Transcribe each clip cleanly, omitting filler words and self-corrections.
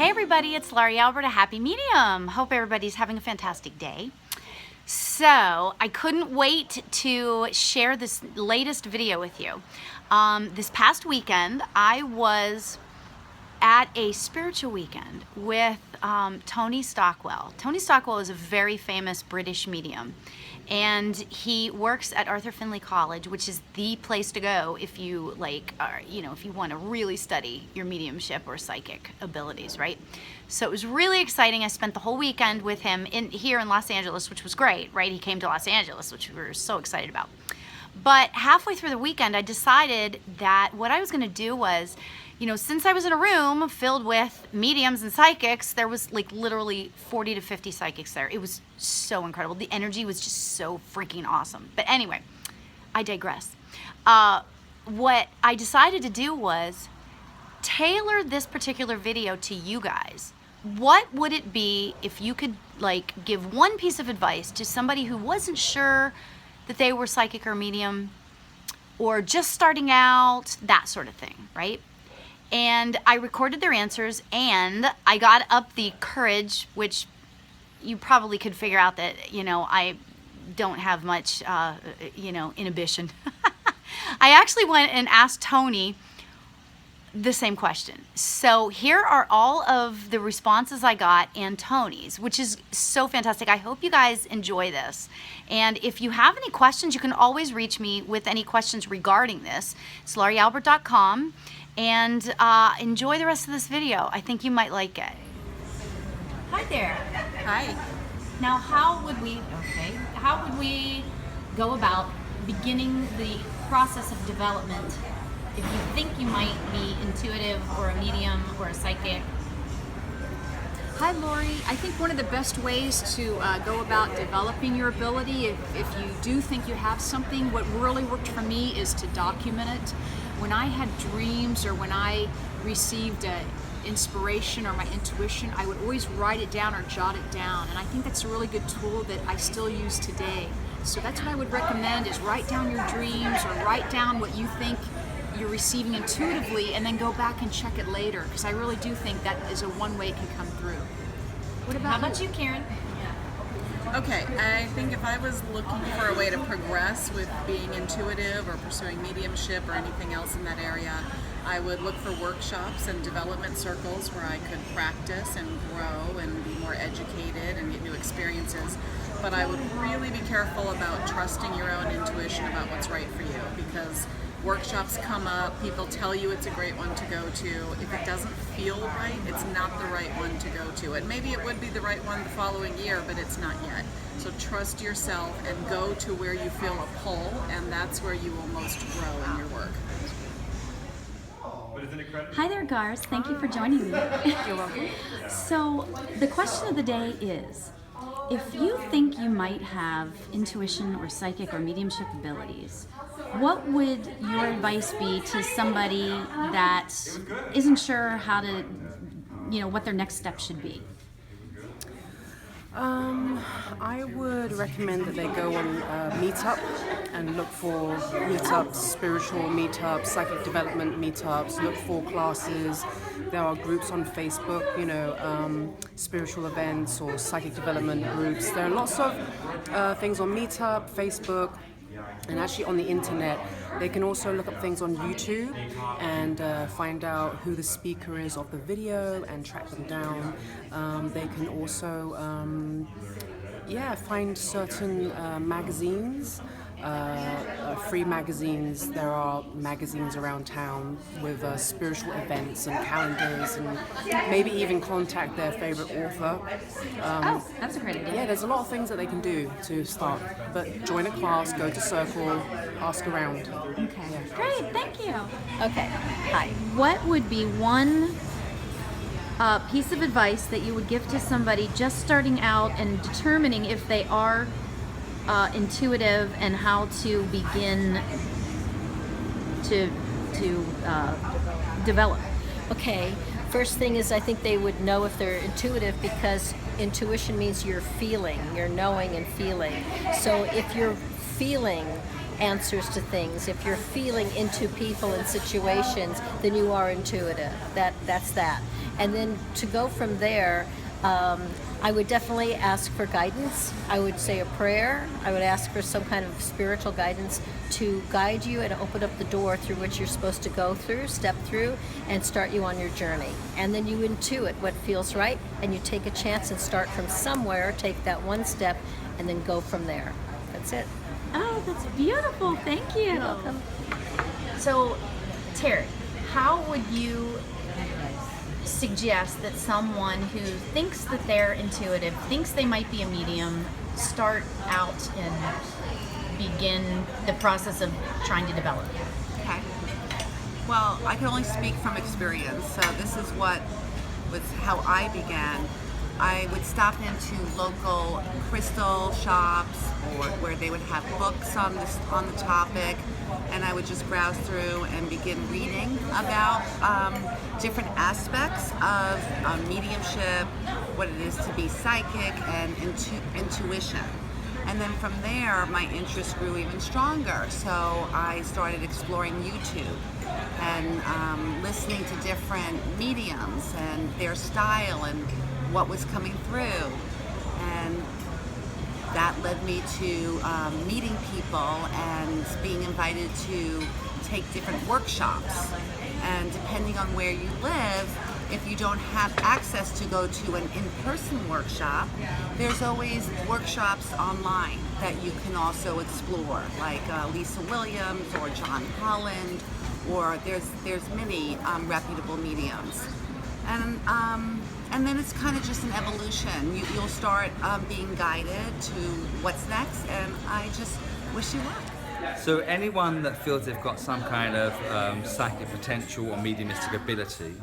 Hey everybody, it's Laurie Albert, a happy medium. Hope everybody's having a fantastic day. So I couldn't wait to share this latest video with you. This past weekend, I was at a spiritual weekend with Tony Stockwell. Tony Stockwell is a very famous British medium, and he works at Arthur Findlay College, which is the place to go if you if you want to really study your mediumship or psychic abilities, right? So it was really exciting. I spent the whole weekend with him here in Los Angeles, which was great, right? He came to Los Angeles, which we were so excited about. But halfway through the weekend, I decided that what I was going to do was, since I was in a room filled with mediums and psychics, there was like literally 40 to 50 psychics there. It was so incredible. The energy was just so freaking awesome. But anyway, I digress. What I decided to do was tailor this particular video to you guys. What would it be if you could give one piece of advice to somebody who wasn't sure that they were psychic or medium, or just starting out, that sort of thing, right? And I recorded their answers, and I got up the courage, which you probably could figure out that, I don't have much, inhibition. I actually went and asked Tony the same question. So here are all of the responses I got and Tony's, which is so fantastic. I hope you guys enjoy this. And if you have any questions, you can always reach me with any questions regarding this. It's lauriealbert.com. And enjoy the rest of this video. I think you might like it. Hi there. Hi. Now, how would we go about beginning the process of development if you think you might be intuitive or a medium or a psychic? Hi, Laurie. I think one of the best ways to go about developing your ability, if you do think you have something, what really worked for me is to document it. When I had dreams or when I received inspiration or my intuition, I would always write it down or jot it down. And I think that's a really good tool that I still use today. So that's what I would recommend, is write down your dreams or write down what you think you're receiving intuitively, and then go back and check it later, because I really do think that is one way it can come through. What about How about you, Karen? Okay, I think if I was looking for a way to progress with being intuitive or pursuing mediumship or anything else in that area, I would look for workshops and development circles where I could practice and grow and be more educated and get new experiences. But I would really be careful about trusting your own intuition about what's right for you, because workshops come up, people tell you it's a great one to go to. If it doesn't feel right, it's not the right one to go to. And maybe it would be the right one the following year, but it's not yet. So trust yourself and go to where you feel a pull, and that's where you will most grow in your work. Hi there, Gars. Thank you for joining me. You're welcome. So the question of the day is, if you think you might have intuition or psychic or mediumship abilities, what would your advice be to somebody that isn't sure how to, what their next step should be? I would recommend that they go on Meetup and look for meetups, spiritual meetups, psychic development meetups, look for classes. There are groups on Facebook, spiritual events or psychic development groups. There are lots of things on Meetup, Facebook, and actually on the internet. They can also look up things on YouTube and find out who the speaker is of the video and track them down. They can also find certain magazines, free magazines. There are magazines around town with spiritual events and calendars, and maybe even contact their favorite author. That's a great idea. Yeah, there's a lot of things that they can do to start. But join a class, go to Circle, ask around. Okay, yeah. Great, thank you. Okay, hi. What would be one piece of advice that you would give to somebody just starting out and determining if they are intuitive, and how to begin to develop? Okay, first thing is I think they would know if they're intuitive, because intuition means you're feeling, you're knowing and feeling. So if you're feeling answers to things. If you're feeling into people and situations, then you are intuitive. That's that. And then to go from there, I would definitely ask for guidance. I would say a prayer. I would ask for some kind of spiritual guidance to guide you and open up the door through which you're supposed to go through, step through, and start you on your journey. And then you intuit what feels right, and you take a chance and start from somewhere, take that one step, and then go from there. That's it. Oh, that's beautiful. Thank you. You're welcome. So, Terry, how would you suggest that someone who thinks that they're intuitive, thinks they might be a medium, start out and begin the process of trying to develop? Okay. Well, I can only speak from experience. So this is what was how I began. I would stop into local crystal shops or where they would have books on the topic, and I would just browse through and begin reading about different aspects of mediumship, what it is to be psychic, and intuition. And then from there, my interest grew even stronger. So I started exploring YouTube and listening to different mediums and their style and what was coming through. And that led me to meeting people and being invited to take different workshops. And depending on where you live, if you don't have access to go to an in-person workshop, there's always workshops online that you can also explore, like Lisa Williams or John Holland, or there's many reputable mediums. And then it's kind of just an evolution. You'll start being guided to what's next, and I just wish you luck. So anyone that feels they've got some kind of psychic potential or mediumistic ability,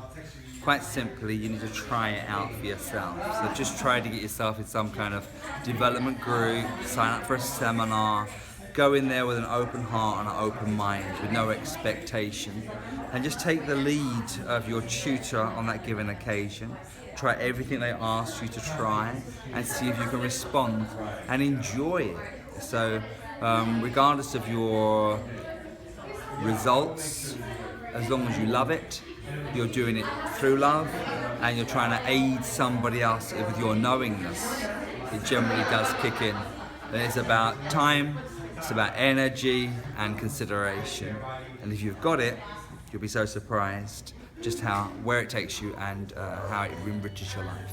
quite simply, you need to try it out for yourself. So just try to get yourself in some kind of development group, sign up for a seminar, go in there with an open heart and an open mind, with no expectation, and just take the lead of your tutor on that given occasion. Try everything they ask you to try and see if you can respond and enjoy it. So regardless of your results, as long as you love it, you're doing it through love, and you're trying to aid somebody else with your knowingness, it generally does kick in. And it's about time, it's about energy and consideration. And if you've got it, you'll be so surprised just where it takes you and how it enriches your life.